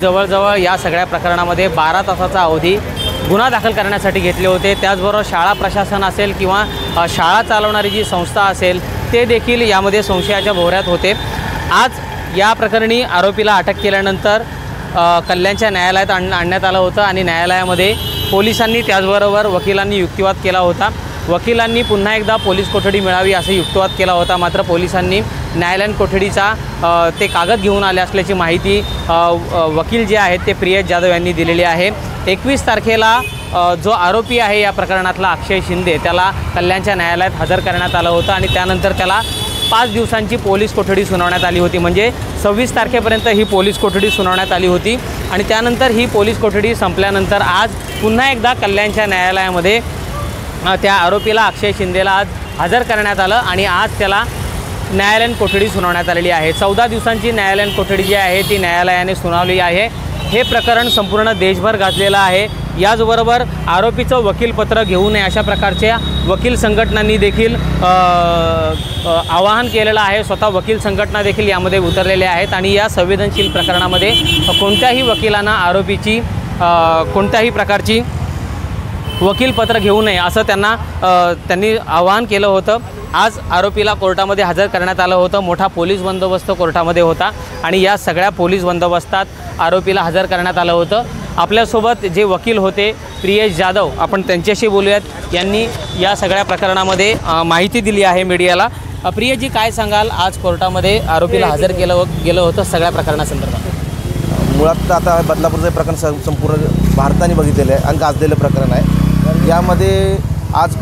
जवळजवळ या सगळ्या प्रकरणामध्ये 12 तासाचा अवधी गुन्हा दाखल करण्यासाठी घेतले होते। त्याचबरोबर शाळा प्रशासन असेल किंवा शाळा चालवणारी जी संस्था असेल ते देखील यामध्ये संशयाच्या भोवऱ्यात होते। आज या प्रकरणी आरोपीला अटक केल्यानंतर कल्याणच्या न्यायालयात आणण्यात आलं होतं आणि न्यायालयामध्ये पोलिसांनी त्याचबरोबर वकिलांनी युक्तिवाद केला होता। वकिलांनी पुन्हा एकदा पोलीस कोठडी मिळावी असे युक्तिवाद केला होता, मात्र पोलिसांनी न्यायालयीन कोठडीचा ते कागद घेऊन आले असल्याची माहिती वकील जे आहेत ते प्रियेश जाधव यांनी दिलेली आहे। 21 तारखेला जो आरोपी आहे या प्रकरणातला अक्षय शिंदे त्याला कल्याणच्या न्यायालयात हजर करण्यात आलं होतं आणि त्यानंतर त्याला 5 दिवसांची पोलीस कोठडी सुनावण्यात आली होती। म्हणजे 26 तारखेपर्यंत ही पोलीस कोठडी सुनावण्यात आली होती आणि त्यानंतर ही पोलीस कोठडी संपल्यानंतर आज पुन्हा एकदा कल्याणच्या न्यायालयामध्ये त्या आरोपीला अक्षय शिंदेला आज हजर करण्यात आलं आणि आज त्याला न्यायालयीन कोठडी सुनावण्यात आलेली आहे। 14 दिवसांची न्यायालयीन कोठडी जी आहे ती न्यायालयाने सुनावली आहे। हे प्रकरण संपूर्ण देशभर गाजलेलं आहे। याचबरोबर आरोपीचं वकीलपत्र घेऊ नये अशा प्रकारच्या वकील संघटनांनी देखील आवाहन केलेलं आहे। स्वतः वकील संघटना देखील यामध्ये उतरलेल्या आहेत आणि या संवेदनशील प्रकरणामध्ये कोणत्याही वकिलांना आरोपीची कोणत्याही प्रकारची वकीलपत्र घेऊ नये असं त्यांनी आवाहन केलं होतं। आज आरोपीला कोर्टामध्ये हजर करण्यात आलं होतं। मोठा पोलीस बंदोबस्त कोर्टामध्ये होता आणि या सगळ्या पोलीस बंदोबस्तात आरोपीला हजर करण्यात आलं होतं। आपल्यासोबत जे वकील होते प्रियेश जाधव, आपण त्यांच्याशी बोलूयात। यांनी या सगळ्या प्रकरणामध्ये माहिती दिली आहे मीडियाला। प्रियेशजी, काय सांगाल, आज कोर्टामध्ये आरोपीला हजर गेलं होतं सगळ्या प्रकरणासंदर्भात? मुळात आता बदलापूरचं प्रकरण संपूर्ण भारताने बघितलेलं आहे आणि गाजलेलं प्रकरण आहे। यामध्ये आज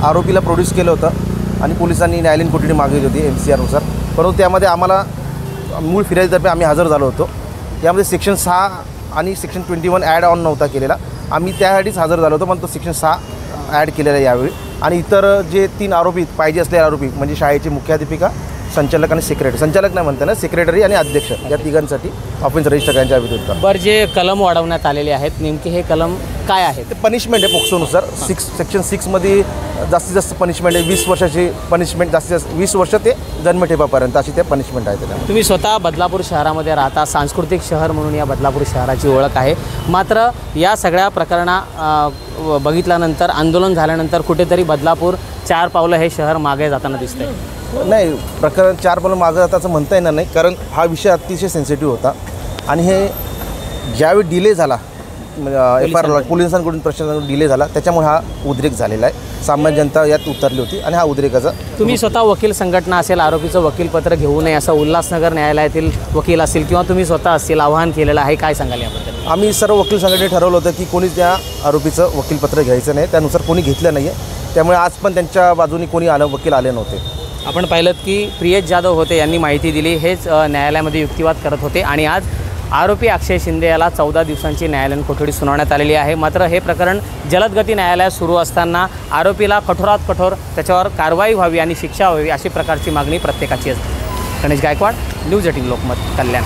आरोपीला प्रोड्यूस केलं होतं आणि पोलिसांनी न्यायालयीन कोठडी मागितली होती MCRनुसार, परंतु त्यामध्ये आम्हाला मूळ फिर्यादीतर्फे आम्ही हजर झालो होतो। यामध्ये सेक्शन 6 आणि सेक्शन 21 ॲड ऑन नव्हता केलेला, आम्ही त्यासाठीच हजर झालो होतो, पण तो सेक्शन 6 ॲड केलेला आहे यावेळी। आणि इतर जे 3 आरोपी पाहिजे असलेले आरोपी म्हणजे शाळेची मुख्याध्यापिका, संचालक आणि सेक्रेटरी, संचालक नाही म्हणता ना, सेक्रेटरी आणि अध्यक्ष, या तिघांसाठी ऑफेन्स रजिस्टर करण्याच्या विरुद्ध बरं जे कलम वाढवण्यात आलेले आहेत, नेमके हे कलम काय आहे? ते पनिशमेंट आहे पोक्सोनुसार। सेक्शन 6मध्ये जास्तीत जास्त पनिशमेंट आहे 20 वर्षाची पनिशमेंट, जास्तीत जास्त 20 वर्ष ते जन्मठेपापर्यंत अशी ते पनिशमेंट आहे त्याला। तुम्ही स्वतः बदलापूर शहरामध्ये राहता, सांस्कृतिक शहर म्हणून या बदलापूर शहराची ओळख आहे, मात्र या सगळ्या प्रकरणा बघितल्यानंतर, आंदोलन झाल्यानंतर कुठेतरी बदलापूर 4 पावलं हे शहर मागे जाताना दिसतंय। नाही, प्रकरण 4 पावलं मागं जातं असं म्हणता येणार नाही, कारण हा विषय अतिशय सेन्सिटिव्ह होता आणि हे ज्यावेळी डिले झाला FIR पोलिसांकडून प्रशासनाकडून डिले झाला, त्याच्यामुळे हा उद्रेक झालेला आहे। सामान्य जनता यात उतरली होती आणि हा उद्रेकाचा तुम्ही स्वतः वकील संघटना असेल, आरोपीचं वकीलपत्र घेऊ नये असं उल्हासनगर न्यायालयातील वकील असतील किंवा तुम्ही स्वतः असतील आवाहन केलेलं आहे, काय सांगाल याबद्दल? आम्ही सर्व वकील संघटनेने ठरवलं होतं की कोणी त्या आरोपीचं वकीलपत्र घ्यायचं नाही, त्यानुसार कोणी घेतलं नाही आहे, त्यामुळे आज पण त्यांच्या बाजूने कोणी वकील आले नव्हते। आपण पाहिलं की प्रियेश जाधव होते, यांनी माहिती दिली, हेच न्यायालयामध्ये युक्तिवाद करत होते आणि आज आरोपी अक्षय शिंदे याला 14 दिवसांची न्यायालयीन कोठडी सुनावण्यात आलेली आहे। मात्र हे प्रकरण जलदगती न्यायालयात सुरू असताना आरोपीला कठोरात कठोर त्याच्यावर कारवाई व्हावी आणि शिक्षा व्हावी अशी प्रकारची मागणी प्रत्येकाची असते। गणेश गायकवाड, न्यूज 18 लोकमत, कल्याण।